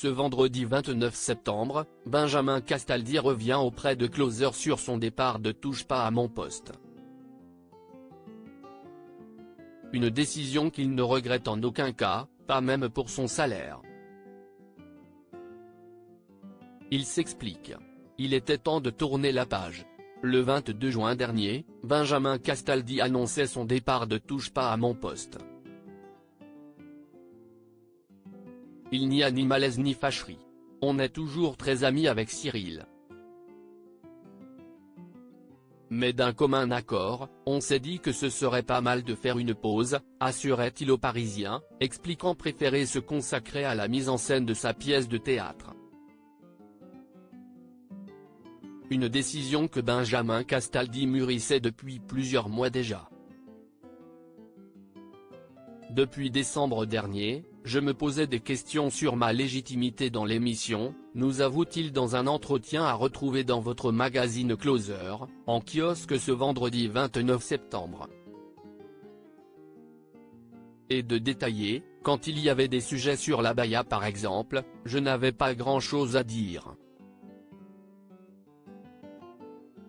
Ce vendredi 29 septembre, Benjamin Castaldi revient auprès de Closer sur son départ de Touche pas à mon poste. Une décision qu'il ne regrette en aucun cas, pas même pour son salaire. Il s'explique. Il était temps de tourner la page. Le 22 juin dernier, Benjamin Castaldi annonçait son départ de Touche pas à mon poste. Il n'y a ni malaise ni fâcherie. On est toujours très amis avec Cyril. Mais d'un commun accord, on s'est dit que ce serait pas mal de faire une pause, assurait-il aux Parisiens, expliquant préférer se consacrer à la mise en scène de sa pièce de théâtre. Une décision que Benjamin Castaldi mûrissait depuis plusieurs mois déjà. Depuis décembre dernier, je me posais des questions sur ma légitimité dans l'émission, nous avoue-t-il dans un entretien à retrouver dans votre magazine Closer, en kiosque ce vendredi 29 septembre. Et de détailler, quand il y avait des sujets sur l'abaya par exemple, je n'avais pas grand-chose à dire.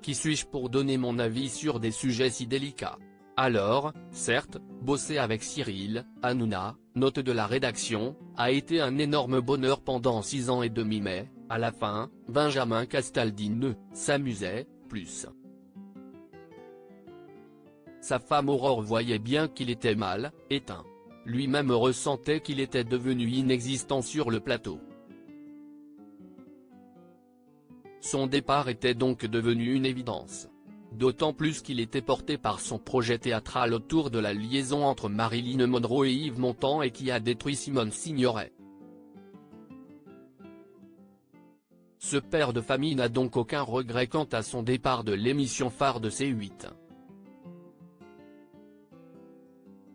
Qui suis-je pour donner mon avis sur des sujets si délicats ? Alors, certes, bosser avec Cyril Hanouna, note de la rédaction, a été un énorme bonheur pendant 6 ans et demi mais, à la fin, Benjamin Castaldi ne s'amusait plus. Sa femme Aurore voyait bien qu'il était mal, éteint. Lui-même ressentait qu'il était devenu inexistant sur le plateau. Son départ était donc devenu une évidence. D'autant plus qu'il était porté par son projet théâtral autour de la liaison entre Marilyn Monroe et Yves Montand et qui a détruit Simone Signoret. Ce père de famille n'a donc aucun regret quant à son départ de l'émission phare de C8.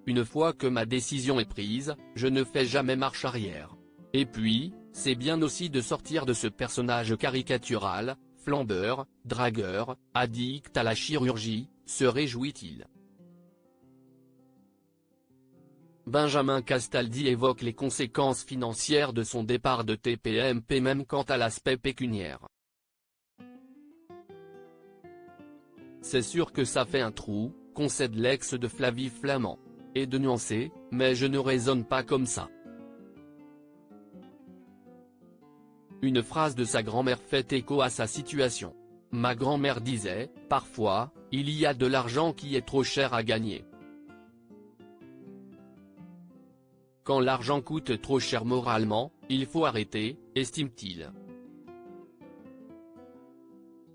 Une fois que ma décision est prise, je ne fais jamais marche arrière. Et puis, c'est bien aussi de sortir de ce personnage caricatural, flambeur, dragueur, addict à la chirurgie, se réjouit-il. Benjamin Castaldi évoque les conséquences financières de son départ de TPMP même quant à l'aspect pécuniaire. C'est sûr que ça fait un trou, concède l'ex de Flavie Flament. Et de nuancer, mais je ne raisonne pas comme ça. Une phrase de sa grand-mère fait écho à sa situation. Ma grand-mère disait, parfois, il y a de l'argent qui est trop cher à gagner. Quand l'argent coûte trop cher moralement, il faut arrêter, estime-t-il.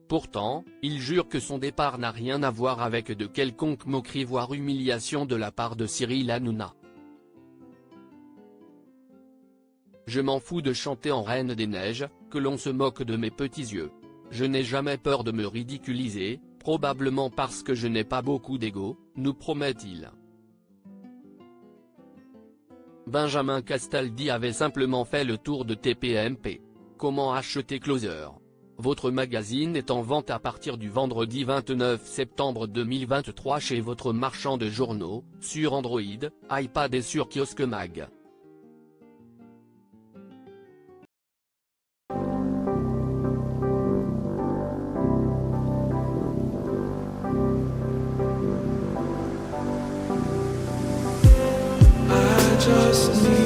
Pourtant, il jure que son départ n'a rien à voir avec de quelconque moquerie voire humiliation de la part de Cyril Hanouna. Je m'en fous de chanter en Reine des Neiges, que l'on se moque de mes petits yeux. Je n'ai jamais peur de me ridiculiser, probablement parce que je n'ai pas beaucoup d'ego, nous promet-il. Benjamin Castaldi avait simplement fait le tour de TPMP. Comment acheter Closer ? Votre magazine est en vente à partir du vendredi 29 septembre 2023 chez votre marchand de journaux, sur Android, iPad et sur Kiosque Mag. I just need